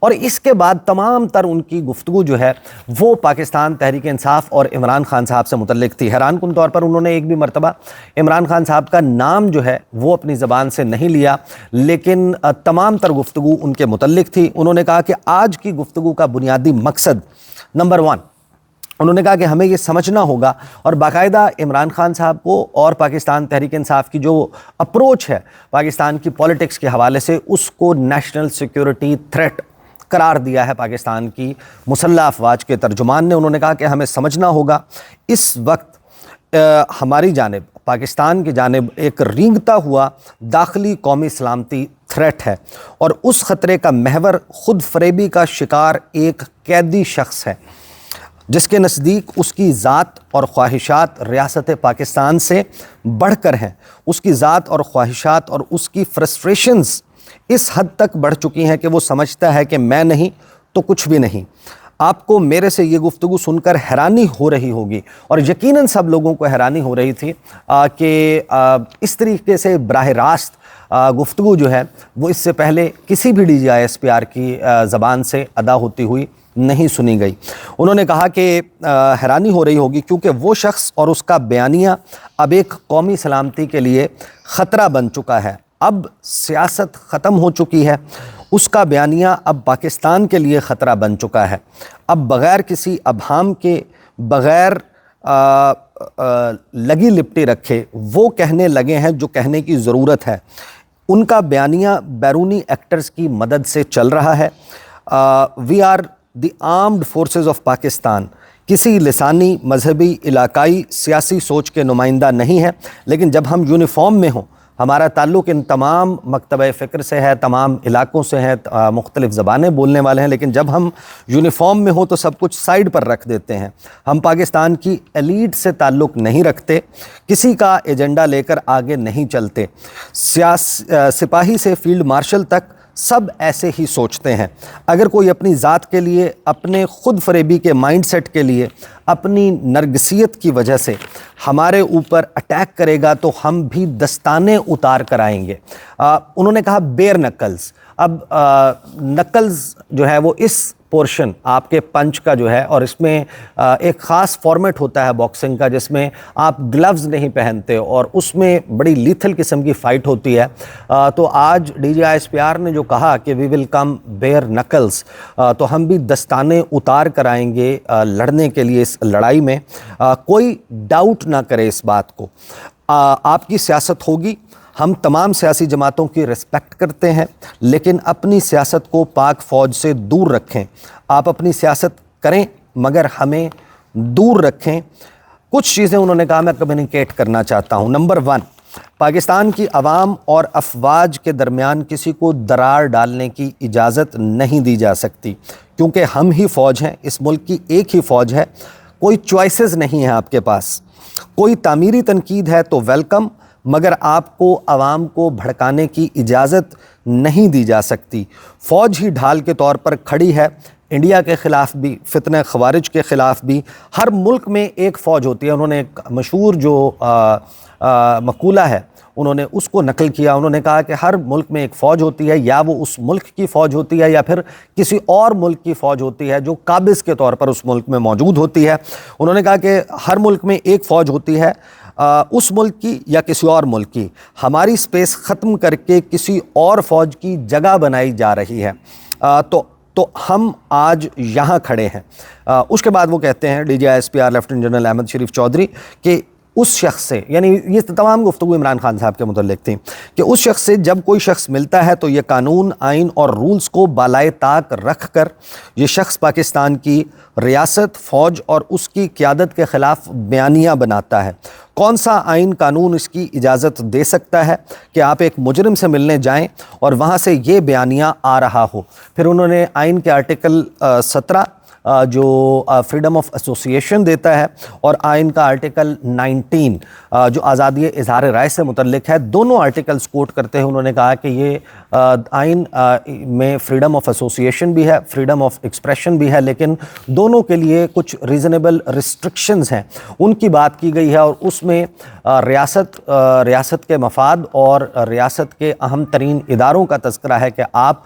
اور اس کے بعد تمام تر ان کی گفتگو جو ہے وہ پاکستان تحریک انصاف اور عمران خان صاحب سے متعلق تھی۔ حیران کن طور پر انہوں نے ایک بھی مرتبہ عمران خان صاحب کا نام جو ہے وہ اپنی زبان سے نہیں لیا، لیکن تمام تر گفتگو ان کے متعلق تھی۔ انہوں نے کہا کہ آج کی گفتگو کا بنیادی مقصد نمبر 1، انہوں نے کہا کہ ہمیں یہ سمجھنا ہوگا اور باقاعدہ عمران خان صاحب کو اور پاکستان تحریک انصاف کی جو اپروچ ہے پاکستان کی پولیٹکس کے حوالے سے، اس کو نیشنل سیکیورٹی تھریٹ قرار دیا ہے پاکستان کی مسلح افواج کے ترجمان نے۔ انہوں نے کہا کہ ہمیں سمجھنا ہوگا اس وقت ہماری جانب، پاکستان کی جانب ایک رینگتا ہوا داخلی قومی سلامتی تھریٹ ہے، اور اس خطرے کا محور خود فریبی کا شکار ایک قیدی شخص ہے جس کے نزدیک اس کی ذات اور خواہشات ریاست پاکستان سے بڑھ کر ہیں۔ اس کی ذات اور خواہشات اور اس کی فرسٹریشنز اس حد تک بڑھ چکی ہیں کہ وہ سمجھتا ہے کہ میں نہیں تو کچھ بھی نہیں۔ آپ کو میرے سے یہ گفتگو سن کر حیرانی ہو رہی ہوگی، اور یقیناً سب لوگوں کو حیرانی ہو رہی تھی کہ اس طریقے سے براہ راست گفتگو جو ہے وہ اس سے پہلے کسی بھی DGISPR کی زبان سے ادا ہوتی ہوئی نہیں سنی گئی۔ انہوں نے کہا کہ حیرانی ہو رہی ہوگی کیونکہ وہ شخص اور اس کا بیانیہ اب ایک قومی سلامتی کے لیے خطرہ بن چکا ہے۔ اب سیاست ختم ہو چکی ہے، اس کا بیانیہ اب پاکستان کے لیے خطرہ بن چکا ہے۔ اب بغیر کسی ابہام کے، بغیر لگی لپٹی رکھے وہ کہنے لگے ہیں جو کہنے کی ضرورت ہے۔ ان کا بیانیہ بیرونی ایکٹرز کی مدد سے چل رہا ہے۔ We are the armed forces of Pakistan کسی لسانی، مذہبی، علاقائی، سیاسی سوچ کے نمائندہ نہیں ہے، لیکن جب ہم یونیفارم میں ہوں، ہمارا تعلق ان تمام مکتبہ فکر سے ہے، تمام علاقوں سے ہے، مختلف زبانیں بولنے والے ہیں، لیکن جب ہم یونیفارم میں ہوں تو سب کچھ سائیڈ پر رکھ دیتے ہیں۔ ہم پاکستان کی ایلیٹ سے تعلق نہیں رکھتے، کسی کا ایجنڈا لے کر آگے نہیں چلتے۔ سپاہی سے فیلڈ مارشل تک سب ایسے ہی سوچتے ہیں۔ اگر کوئی اپنی ذات کے لیے، اپنے خود فریبی کے مائنڈ سیٹ کے لیے، اپنی نرگسیت کی وجہ سے ہمارے اوپر اٹیک کرے گا تو ہم بھی دستانے اتار کر آئیں گے۔ انہوں نے کہا بیئر نکلز۔ اب نکلز جو ہے وہ اس پورشن آپ کے پنچ کا جو ہے، اور اس میں ایک خاص فارمیٹ ہوتا ہے باکسنگ کا جس میں آپ گلوز نہیں پہنتے اور اس میں بڑی لیتھل قسم کی فائٹ ہوتی ہے۔ تو آج DGISPR نے جو کہا کہ وی ول کم بیئر نکلز، تو ہم بھی دستانے اتار کر آئیں گے لڑنے کے لیے اس لڑائی میں۔ کوئی ڈاؤٹ نہ کرے اس بات کو۔ آپ کی سیاست ہوگی، ہم تمام سیاسی جماعتوں کی رسپیکٹ کرتے ہیں، لیکن اپنی سیاست کو پاک فوج سے دور رکھیں۔ آپ اپنی سیاست کریں مگر ہمیں دور رکھیں۔ کچھ چیزیں انہوں نے کہا میں کمیونیکیٹ کرنا چاہتا ہوں۔ نمبر 1، پاکستان کی عوام اور افواج کے درمیان کسی کو درار ڈالنے کی اجازت نہیں دی جا سکتی، کیونکہ ہم ہی فوج ہیں، اس ملک کی ایک ہی فوج ہے، کوئی چوائسز نہیں ہیں آپ کے پاس۔ کوئی تعمیری تنقید ہے تو ویلکم، مگر آپ کو عوام کو بھڑکانے کی اجازت نہیں دی جا سکتی۔ فوج ہی ڈھال کے طور پر کھڑی ہے، انڈیا کے خلاف بھی، فتنہ خوارج کے خلاف بھی۔ ہر ملک میں ایک فوج ہوتی ہے۔ انہوں نے ایک مشہور جو مقولہ ہے انہوں نے اس کو نقل کیا۔ انہوں نے کہا کہ ہر ملک میں ایک فوج ہوتی ہے، یا وہ اس ملک کی فوج ہوتی ہے یا پھر کسی اور ملک کی فوج ہوتی ہے جو قابض کے طور پر اس ملک میں موجود ہوتی ہے۔ انہوں نے کہا کہ ہر ملک میں ایک فوج ہوتی ہے، اس ملک کی یا کسی اور ملک کی۔ ہماری سپیس ختم کر کے کسی اور فوج کی جگہ بنائی جا رہی ہے، تو ہم آج یہاں کھڑے ہیں۔ اس کے بعد وہ کہتے ہیں DGISPR لیفٹیننٹ جنرل احمد شریف چودھری کہ اس شخص سے، یعنی یہ تمام گفتگو عمران خان صاحب کے متعلق تھی، کہ اس شخص سے جب کوئی شخص ملتا ہے تو یہ قانون، آئین اور رولز کو بالائے طاق رکھ کر یہ شخص پاکستان کی ریاست، فوج اور اس کی قیادت کے خلاف بیانیہ بناتا ہے۔ کون سا آئین قانون اس کی اجازت دے سکتا ہے کہ آپ ایک مجرم سے ملنے جائیں اور وہاں سے یہ بیانیہ آ رہا ہو؟ پھر انہوں نے آئین کے آرٹیکل 17 جو فریڈم آف ایسوسیشن دیتا ہے اور آئین کا آرٹیکل 19 جو آزادی اظہار رائے سے متعلق ہے، دونوں آرٹیکلز کوٹ کرتے ہیں انہوں نے کہا کہ یہ آئین میں فریڈم آف ایسوسیشن بھی ہے، فریڈم آف ایکسپریشن بھی ہے، لیکن دونوں کے لیے کچھ ریزنیبل ریسٹرکشنز ہیں، ان کی بات کی گئی ہے، اور اس میں ریاست کے مفاد اور ریاست کے اہم ترین اداروں کا تذکرہ ہے کہ آپ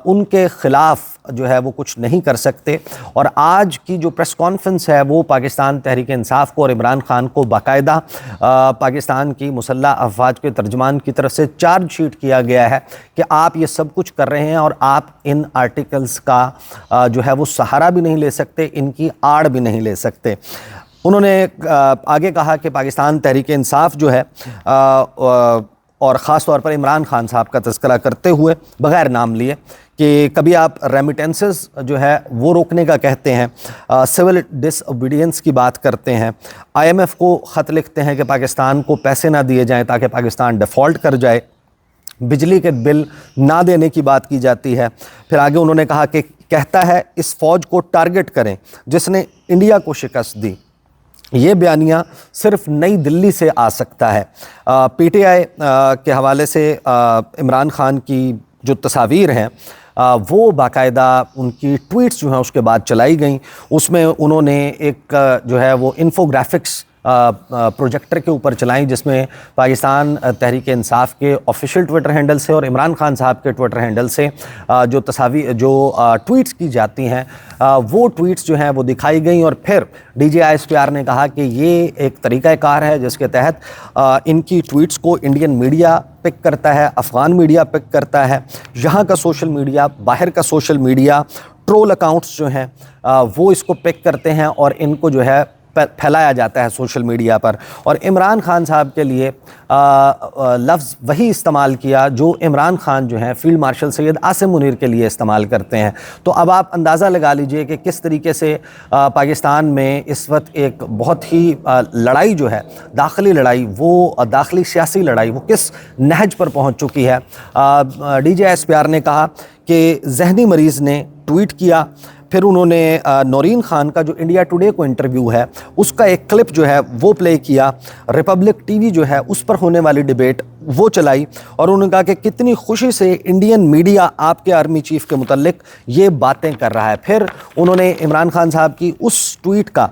ان کے خلاف جو ہے وہ کچھ نہیں کر سکتے۔ اور آج کی جو پریس کانفرنس ہے وہ پاکستان تحریک انصاف کو اور عمران خان کو باقاعدہ پاکستان کی مسلح افواج کے ترجمان کی طرف سے چارج شیٹ کیا گیا ہے کہ آپ یہ سب کچھ کر رہے ہیں اور آپ ان آرٹیکلز کا جو ہے وہ سہارا بھی نہیں لے سکتے، ان کی آڑ بھی نہیں لے سکتے۔ انہوں نے آگے کہا کہ پاکستان تحریک انصاف جو ہے اور خاص طور پر عمران خان صاحب کا تذکرہ کرتے ہوئے بغیر نام لیے کہ کبھی آپ ریمیٹنسز جو ہے وہ روکنے کا کہتے ہیں، سول ڈس اوبیڈینس کی بات کرتے ہیں، IMF کو خط لکھتے ہیں کہ پاکستان کو پیسے نہ دیے جائیں تاکہ پاکستان ڈیفالٹ کر جائے، بجلی کے بل نہ دینے کی بات کی جاتی ہے۔ پھر آگے انہوں نے کہا کہ کہتا ہے اس فوج کو ٹارگٹ کریں جس نے انڈیا کو شکست دی۔ یہ بیانیہ صرف نئی دلی سے آ سکتا ہے۔ PTI کے حوالے سے عمران خان کی جو تصاویر ہیں وہ باقاعدہ ان کی ٹویٹس جو ہیں اس کے بعد چلائی گئیں، اس میں انہوں نے ایک جو ہے وہ انفوگرافکس پروجیکٹر کے اوپر چلائیں جس میں پاکستان تحریک انصاف کے آفیشیل ٹویٹر ہینڈل سے اور عمران خان صاحب کے ٹویٹر ہینڈل سے جو ٹویٹس کی جاتی ہیں وہ ٹویٹس جو ہیں وہ دکھائی گئیں، اور پھر DGISPR نے کہا کہ یہ ایک طریقہ کار ہے جس کے تحت ان کی ٹویٹس کو انڈین میڈیا پک کرتا ہے، افغان میڈیا پک کرتا ہے، یہاں کا سوشل میڈیا، باہر کا سوشل میڈیا، ٹرول اکاؤنٹس جو ہیں وہ اس کو پک کرتے ہیں اور ان کو جو ہے پھیلایا جاتا ہے سوشل میڈیا پر۔ اور عمران خان صاحب کے لیے لفظ وہی استعمال کیا جو عمران خان جو ہیں فیلڈ مارشل سید عاصم منیر کے لیے استعمال کرتے ہیں۔ تو اب آپ اندازہ لگا لیجئے کہ کس طریقے سے پاکستان میں اس وقت ایک بہت ہی لڑائی جو ہے، داخلی لڑائی، وہ داخلی سیاسی لڑائی وہ کس نہج پر پہنچ چکی ہے۔ DGISPR نے کہا کہ ذہنی مریض نے ٹویٹ کیا، پھر انہوں نے نورین خان کا جو انڈیا ٹوڈے کو انٹرویو ہے اس کا ایک کلپ جو ہے وہ پلے کیا، ریپبلک TV جو ہے اس پر ہونے والی ڈیبیٹ وہ چلائی، اور انہوں نے کہا کہ کتنی خوشی سے انڈین میڈیا آپ کے آرمی چیف کے متعلق یہ باتیں کر رہا ہے۔ پھر انہوں نے عمران خان صاحب کی اس ٹویٹ کا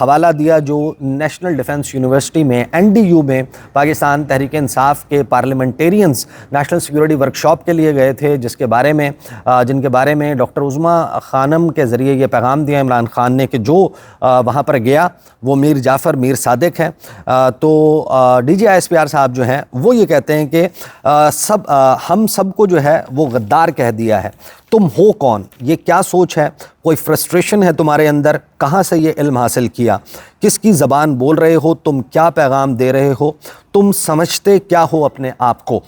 حوالہ دیا جو نیشنل ڈیفنس یونیورسٹی میں NDU میں پاکستان تحریک انصاف کے پارلیمنٹیرینز نیشنل سیکیورٹی ورکشاپ کے لیے گئے تھے، جن کے بارے میں ڈاکٹر عظمیٰ خانم کے ذریعے یہ پیغام دیا عمران خان نے کہ جو وہاں پر گیا وہ میر جعفر میر صادق ہے۔ تو DGISPR صاحب جو ہیں وہ یہ کہتے ہیں کہ ہم سب کو جو ہے وہ غدار کہہ دیا ہے، تم ہو کون، یہ کیا سوچ ہے، کوئی فرسٹریشن ہے تمہارے اندر، کہاں سے یہ علم حاصل کیا، کس کی زبان بول رہے ہو، تم کیا پیغام دے رہے ہو، تم سمجھتے کیا ہو اپنے آپ کو۔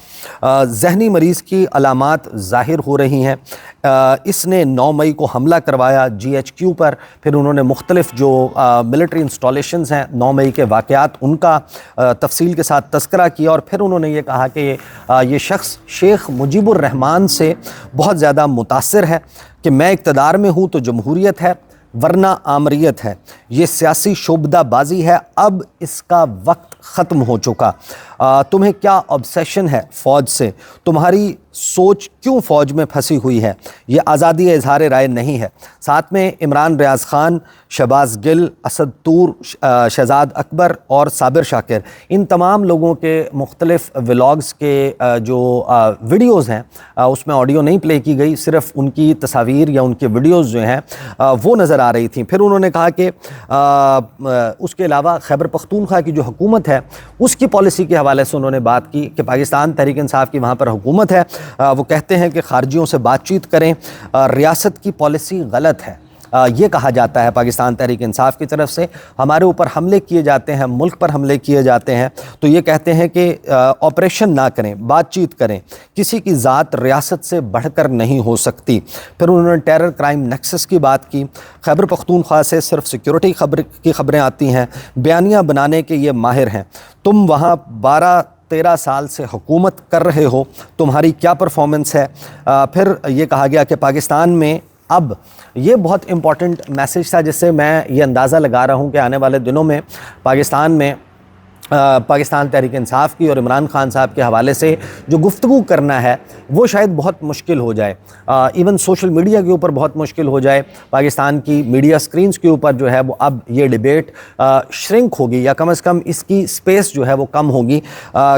ذہنی مریض کی علامات ظاہر ہو رہی ہیں۔ اس نے 9 مئی کو حملہ کروایا GHQ پر، پھر انہوں نے مختلف جو ملٹری انسٹالیشنز ہیں 9 مئی کے واقعات ان کا تفصیل کے ساتھ تذکرہ کیا، اور پھر انہوں نے یہ کہا کہ یہ شخص شیخ مجیب الرحمان سے بہت زیادہ متاثر ہے کہ میں اقتدار میں ہوں تو جمہوریت ہے ورنہ آمریت ہے، یہ سیاسی شعبدہ بازی ہے، اب اس کا وقت ختم ہو چکا۔ تمہیں کیا obsession ہے فوج سے، تمہاری سوچ کیوں فوج میں پھنسی ہوئی ہے، یہ آزادی اظہار رائے نہیں ہے۔ ساتھ میں عمران ریاض خان، شہباز گل، اسد طور، شہزاد اکبر اور صابر شاکر، ان تمام لوگوں کے مختلف ولاگز کے جو ویڈیوز ہیں اس میں آڈیو نہیں پلے کی گئی، صرف ان کی تصاویر یا ان کی ویڈیوز جو ہیں وہ نظر آ رہی تھیں۔ پھر انہوں نے کہا کہ اس کے علاوہ خیبر پختونخوا کی جو حکومت ہے اس کی پالیسی کے حوالے سے انہوں نے بات کی کہ پاکستان تحریک انصاف کی وہاں پر حکومت ہے، وہ کہتے ہیں کہ خارجیوں سے بات چیت کریں، ریاست کی پالیسی غلط ہے۔ یہ کہا جاتا ہے پاکستان تحریک انصاف کی طرف سے، ہمارے اوپر حملے کیے جاتے ہیں، ملک پر حملے کیے جاتے ہیں، تو یہ کہتے ہیں کہ آپریشن نہ کریں، بات چیت کریں، کسی کی ذات ریاست سے بڑھ کر نہیں ہو سکتی۔ پھر انہوں نے ٹیرر کرائم نیکسس کی بات کی، خیبر پختونخوا سے صرف سیکیورٹی کی خبریں آتی ہیں، بیانیہ بنانے کے یہ ماہر ہیں، تم وہاں 12-13 سال سے حکومت کر رہے ہو، تمہاری کیا پرفارمنس ہے۔ پھر یہ کہا گیا کہ پاکستان میں اب یہ بہت امپورٹنٹ میسیج تھا جس سے میں یہ اندازہ لگا رہا ہوں کہ آنے والے دنوں میں پاکستان میں پاکستان تحریک انصاف کی اور عمران خان صاحب کے حوالے سے جو گفتگو کرنا ہے وہ شاید بہت مشکل ہو جائے، ایون سوشل میڈیا کے اوپر بہت مشکل ہو جائے، پاکستان کی میڈیا سکرینز کے اوپر جو ہے وہ اب یہ ڈیبیٹ شرنک ہوگی، یا کم از کم اس کی سپیس جو ہے وہ کم ہوگی،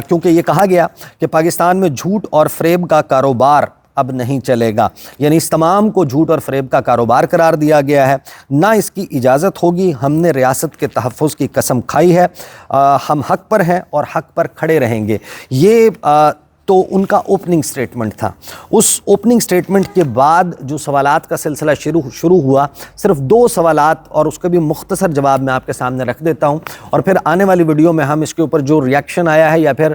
کیونکہ یہ کہا گیا کہ پاکستان میں جھوٹ اور فریب کا کاروبار اب نہیں چلے گا، یعنی اس تمام کو جھوٹ اور فریب کا کاروبار قرار دیا گیا ہے، نہ اس کی اجازت ہوگی۔ ہم نے ریاست کے تحفظ کی قسم کھائی ہے، ہم حق پر ہیں اور حق پر کھڑے رہیں گے۔ یہ تو ان کا اوپننگ سٹیٹمنٹ تھا۔ اس اوپننگ سٹیٹمنٹ کے بعد جو سوالات کا سلسلہ شروع ہوا، صرف 2 سوالات اور اس کا بھی مختصر جواب میں آپ کے سامنے رکھ دیتا ہوں، اور پھر آنے والی ویڈیو میں ہم اس کے اوپر جو ریاکشن آیا ہے یا پھر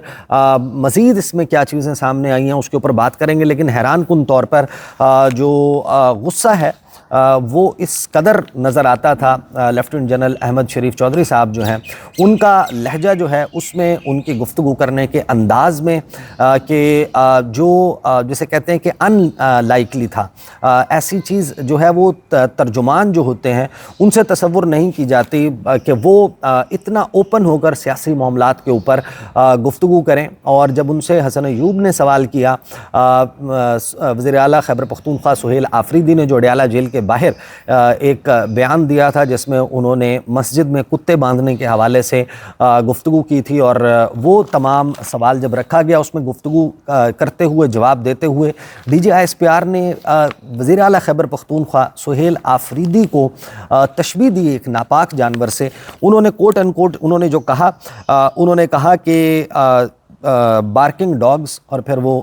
مزید اس میں کیا چیزیں سامنے آئی ہیں اس کے اوپر بات کریں گے۔ لیکن حیران کن طور پر جو غصہ ہے وہ اس قدر نظر آتا تھا لیفٹیننٹ جنرل احمد شریف چودھری صاحب جو ہیں، ان کا لہجہ جو ہے اس میں، ان کی گفتگو کرنے کے انداز میں کہ جو جسے کہتے ہیں کہ ان لائکلی تھا، ایسی چیز جو ہے وہ ترجمان جو ہوتے ہیں ان سے تصور نہیں کی جاتی کہ وہ اتنا اوپن ہو کر سیاسی معاملات کے اوپر گفتگو کریں۔ اور جب ان سے حسن ایوب نے سوال کیا، وزیر اعلیٰ خیبر پختونخوا سہیل آفریدی نے جو اڈیالہ جیل کے باہر ایک بیان دیا تھا جس میں انہوں نے مسجد میں کتے باندھنے کے حوالے سے گفتگو کی تھی، اور وہ تمام سوال جب رکھا گیا اس میں گفتگو کرتے ہوئے، جواب دیتے ہوئے D G I S P R نے وزیر اعلیٰ خیبر پختونخوا سہیل آفریدی کو تشبیہ دی ایک ناپاک جانور سے۔ انہوں نے کوٹ ان کوٹ انہوں نے جو کہا، انہوں نے کہا کہ بارکنگ ڈاگز، اور پھر وہ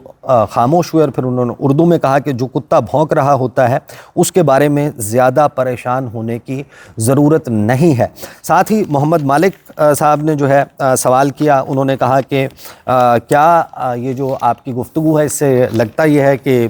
خاموش ہوئے، اور پھر انہوں نے اردو میں کہا کہ جو کتا بھونک رہا ہوتا ہے اس کے بارے میں زیادہ پریشان ہونے کی ضرورت نہیں ہے۔ ساتھ ہی محمد مالک صاحب نے جو ہے سوال کیا، انہوں نے کہا کہ کیا یہ جو آپ کی گفتگو ہے اس سے لگتا یہ ہے کہ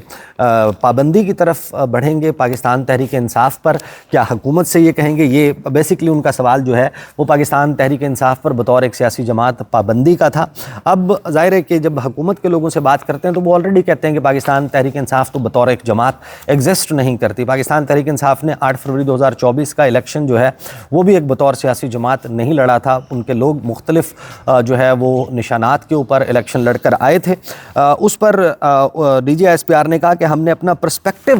پابندی کی طرف بڑھیں گے پاکستان تحریک انصاف پر، کیا حکومت سے یہ کہیں گے؟ یہ بیسیکلی ان کا سوال جو ہے وہ پاکستان تحریک انصاف پر بطور ایک سیاسی جماعت پابندی کا تھا۔ اب ظاہر ہے کہ جب حکومت کے لوگوں سے بات کرتے ہیں تو وہ آلریڈی کہتے ہیں کہ پاکستان تحریک انصاف تو بطور ایک جماعت ایگزسٹ نہیں کرتی۔ پاکستان تحریک انصاف نے 8 فروری 2024 کا الیکشن جو ہے وہ بھی ایک بطور سیاسی جماعت نہیں لڑا تھا، ان کے لوگ مختلف جو ہے وہ نشانات کے اوپر الیکشن لڑ کر آئے تھے۔ اس پر D G I S P R نے کہا کہ ہم نے اپنا پرسپیکٹو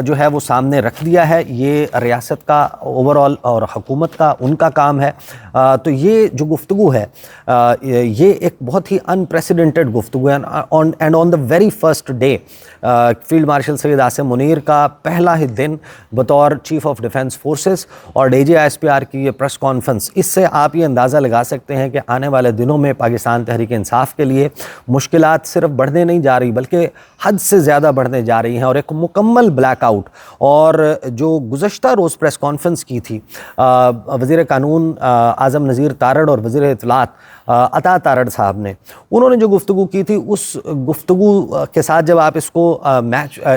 جو ہے وہ سامنے رکھ دیا ہے، یہ ریاست کا اوورال اور حکومت کا ان کا کام ہے۔ تو یہ جو گفتگو ہے یہ ایک بہت ہی انپریسیڈنٹڈ گفتگو ہے، and on the very first day field marshal Syed Asim Munir کا پہلا ہی دن بطور چیف آف ڈیفنس فورسز اور D G I S P R کی یہ پریس کانفرنس، اس سے آپ یہ اندازہ لگا سکتے ہیں کہ آنے والے دنوں میں پاکستان تحریک انصاف کے لیے مشکلات صرف بڑھنے نہیں جا رہی بلکہ حد سے زیادہ بڑھنے جا رہی ہیں، اور ایک مکمل بلیک آؤٹ۔ اور جو گزشتہ روز پریس کانفرنس کی تھی وزیر قانون اعظم نذیر تارڑ اور وزیر اطلاعات عطا تارڑ صاحب نے، انہوں نے جو گفتگو کی تھی اس گفتگو کے ساتھ جب آپ اس کو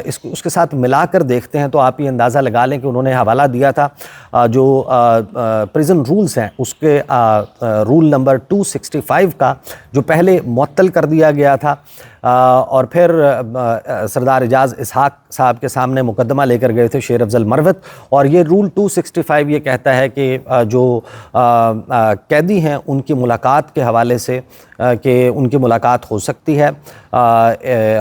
اس کے ساتھ ملا کر دیکھتے ہیں تو آپ یہ اندازہ لگا لیں کہ انہوں نے حوالہ دیا تھا جو پریزن رولز ہیں اس کے رول نمبر 265 کا، جو پہلے معطل کر دیا گیا تھا، اور پھر سردار اعجاز اسحاق صاحب کے سامنے مقدمہ لے کر گئے تھے شیر افضل مروت، اور یہ رول 265 یہ کہتا ہے کہ جو قیدی ہیں ان کی ملاقات کے حوالے سے کہ ان کی ملاقات ہو سکتی ہے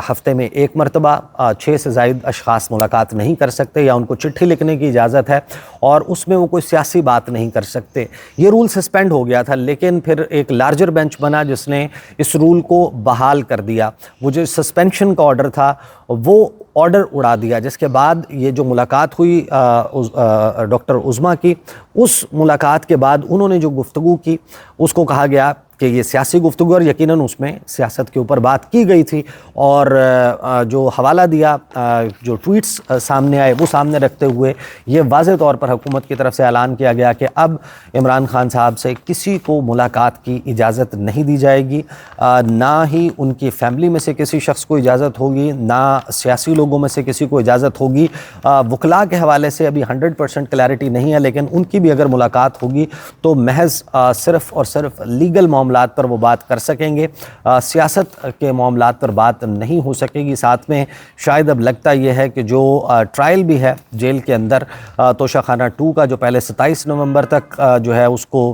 ہفتے میں 1 مرتبہ، 6 سے زائد اشخاص ملاقات نہیں کر سکتے، یا ان کو چٹھی لکھنے کی اجازت ہے، اور اس میں وہ کوئی سیاسی بات نہیں کر سکتے۔ یہ رول سسپینڈ ہو گیا تھا، لیکن پھر ایک لارجر بینچ بنا جس نے اس رول کو بحال کر دیا۔ وہ جو سسپینشن کا آرڈر تھا وہ آرڈر اڑا دیا، جس کے بعد یہ جو ملاقات ہوئی ڈاکٹر عظمیٰ کی، اس ملاقات کے بعد انہوں نے جو گفتگو کی اس کو کہا گیا کہ یہ سیاسی گفتگو، اور یقیناً اس میں سیاست کے اوپر بات کی گئی تھی، اور جو حوالہ دیا، جو ٹویٹس سامنے آئے وہ سامنے رکھتے ہوئے یہ واضح طور پر حکومت کی طرف سے اعلان کیا گیا کہ اب عمران خان صاحب سے کسی کو ملاقات کی اجازت نہیں دی جائے گی، نہ ہی ان کی فیملی میں سے کسی شخص کو اجازت ہوگی، نہ سیاسی لوگوں میں سے کسی کو اجازت ہوگی۔ وکلاء کے حوالے سے ابھی 100% کلیئرٹی نہیں ہے، لیکن ان کی بھی اگر ملاقات ہوگی تو محض صرف اور صرف لیگل معاملات معاملات پر وہ بات کر سکیں گے، سیاست کے معاملات پر بات نہیں ہو سکے گی۔ ساتھ میں شاید اب لگتا یہ ہے کہ جو ٹرائل بھی ہے جیل کے اندر توشہ خانہ 2 کا، جو پہلے 27 نومبر تک جو ہے اس کو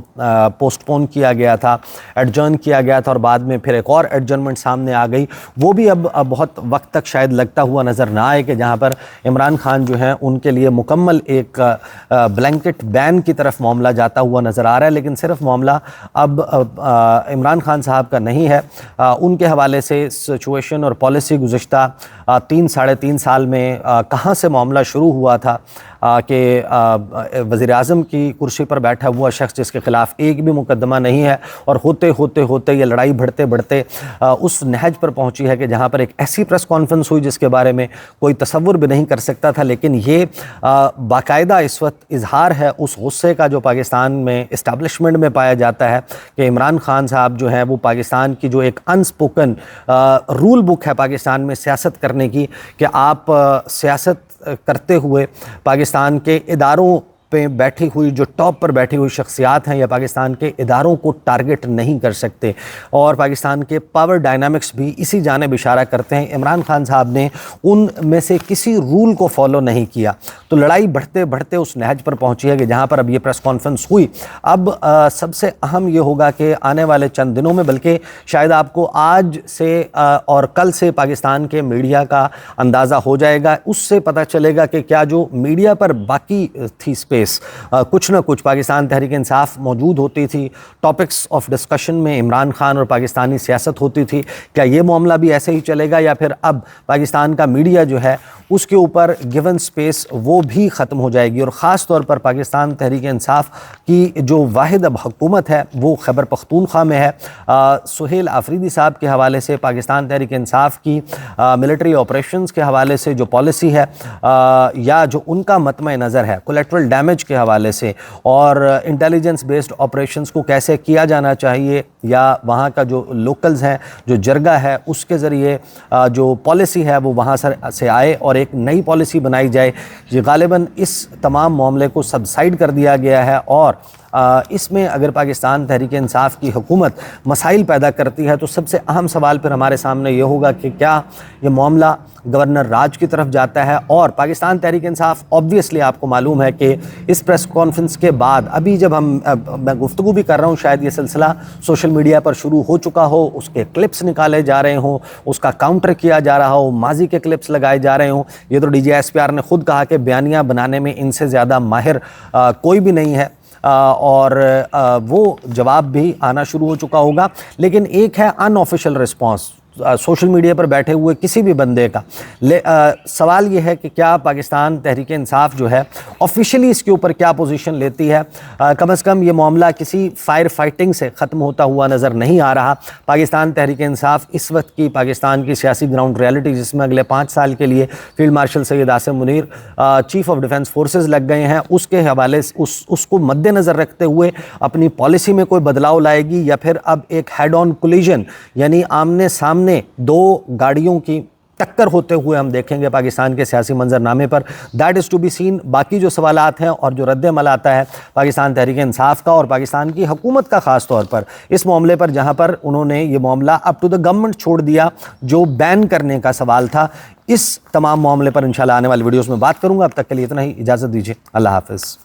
پوسٹ پون کیا گیا تھا، ایڈجرن کیا گیا تھا، اور بعد میں پھر ایک اور ایڈجرنمنٹ سامنے آ گئی، وہ بھی اب بہت وقت تک شاید لگتا ہوا نظر نہ آئے کہ جہاں پر عمران خان جو ہیں ان کے لیے مکمل ایک بلینکٹ بین کی طرف معاملہ جاتا ہوا نظر آ رہا ہے۔ لیکن صرف معاملہ اب عمران خان صاحب کا نہیں ہے، ان کے حوالے سے سچویشن اور پالیسی گزشتہ 3-3.5 سال میں کہاں سے معاملہ شروع ہوا تھا کہ وزیر اعظم کی کرسی پر بیٹھا ہوا شخص جس کے خلاف ایک بھی مقدمہ نہیں ہے، اور ہوتے یہ لڑائی بڑھتے اس نہج پر پہنچی ہے کہ جہاں پر ایک ایسی پریس کانفرنس ہوئی جس کے بارے میں کوئی تصور بھی نہیں کر سکتا تھا۔ لیکن یہ باقاعدہ اس وقت اظہار ہے اس غصے کا جو پاکستان میں اسٹیبلشمنٹ میں پایا جاتا ہے کہ عمران خان صاحب جو ہیں وہ پاکستان کی جو ایک انسپوکن رول بک ہے پاکستان میں سیاست کرنے کی، کہ آپ سیاست کرتے ہوئے پاکستان کے اداروں پہ بیٹھی ہوئی جو ٹاپ پر بیٹھی ہوئی شخصیات ہیں یا پاکستان کے اداروں کو ٹارگٹ نہیں کر سکتے، اور پاکستان کے پاور ڈائنامکس بھی اسی جانب اشارہ کرتے ہیں۔ عمران خان صاحب نے ان میں سے کسی رول کو فالو نہیں کیا، تو لڑائی بڑھتے اس نہج پر پہنچی ہے کہ جہاں پر اب یہ پریس کانفرنس ہوئی۔ اب سب سے اہم یہ ہوگا کہ آنے والے چند دنوں میں، بلکہ شاید آپ کو آج سے اور کل سے پاکستان کے میڈیا کا اندازہ ہو جائے گا، اس سے پتہ چلے گا کہ کیا جو میڈیا پر باقی تھی اسپیس، کچھ نہ کچھ پاکستان تحریک انصاف موجود ہوتی تھی، ٹاپکس آف ڈسکشن میں عمران خان اور پاکستانی سیاست ہوتی تھی، کیا یہ معاملہ بھی ایسے ہی چلے گا، یا پھر اب پاکستان کا میڈیا جو ہے اس کے اوپر گیون سپیس وہ بھی ختم ہو جائے گی؟ اور خاص طور پر پاکستان تحریک انصاف کی جو واحد اب حکومت ہے وہ خیبر پختونخوا میں ہے۔ سہیل آفریدی صاحب کے حوالے سے پاکستان تحریک انصاف کی ملٹری آپریشنز کے حوالے سے جو پالیسی ہے یا جو ان کا مطمع نظر ہے کولیٹرل ڈیمیج کے حوالے سے، اور انٹیلیجنس بیسڈ آپریشنز کو کیسے کیا جانا چاہیے، یا وہاں کا جو لوکلز ہیں، جو جرگہ ہے، اس کے ذریعے جو پالیسی ہے وہ وہاں سے آئے اور ایک نئی پالیسی بنائی جائے، یہ غالباً اس تمام معاملے کو سبسائڈ کر دیا گیا ہے۔ اور اس میں اگر پاکستان تحریک انصاف کی حکومت مسائل پیدا کرتی ہے تو سب سے اہم سوال پھر ہمارے سامنے یہ ہوگا کہ کیا یہ معاملہ گورنر راج کی طرف جاتا ہے؟ اور پاکستان تحریک انصاف آبویسلی آپ کو معلوم ہے کہ اس پریس کانفرنس کے بعد ابھی جب میں گفتگو بھی کر رہا ہوں، شاید یہ سلسلہ سوشل میڈیا پر شروع ہو چکا ہو، اس کے کلپس نکالے جا رہے ہوں، اس کا کاؤنٹر کیا جا رہا ہو، ماضی کے کلپس لگائے جا رہے ہوں۔ یہ تو D G S P R نے خود کہا کہ بیانیہ بنانے میں ان سے زیادہ ماہر کوئی بھی نہیں ہے، اور وہ جواب بھی آنا شروع ہو چکا ہوگا۔ لیکن ایک ہے ان آفیشیل رسپانس سوشل میڈیا پر بیٹھے ہوئے کسی بھی بندے کا، سوال یہ ہے کہ کیا پاکستان تحریک انصاف جو ہے آفیشیلی اس کے اوپر کیا پوزیشن لیتی ہے؟ کم از کم یہ معاملہ کسی فائر فائٹنگ سے ختم ہوتا ہوا نظر نہیں آ رہا۔ پاکستان تحریک انصاف اس وقت کی پاکستان کی سیاسی گراؤنڈ ریالٹی، جس میں اگلے 5 سال کے لیے field marshal Syed Asim Munir chief of defence forces لگ گئے ہیں، اس کے حوالے سے اس کو مد نظر رکھتے ہوئے اپنی پالیسی میں کوئی بدلاؤ لائے گی، یا پھر اب ایک ہیڈ آن کولیجن یعنی آمنے سامنے دو گاڑیوں کی ٹکر ہوتے ہوئے ہم دیکھیں گے پاکستان کے سیاسی منظرنامے پر؟ That is to be seen. باقی جو سوالات ہیں اور جو رد عمل آتا ہے پاکستان تحریک انصاف کا اور پاکستان کی حکومت کا خاص طور پر اس معاملے پر، جہاں پر انہوں نے یہ معاملہ اپ ٹو دا گورنمنٹ چھوڑ دیا جو بین کرنے کا سوال تھا، اس تمام معاملے پر انشاءاللہ آنے والی ویڈیوز میں بات کروں گا۔ اب تک کے لیے اتنا ہی، اجازت دیجیے، اللہ حافظ۔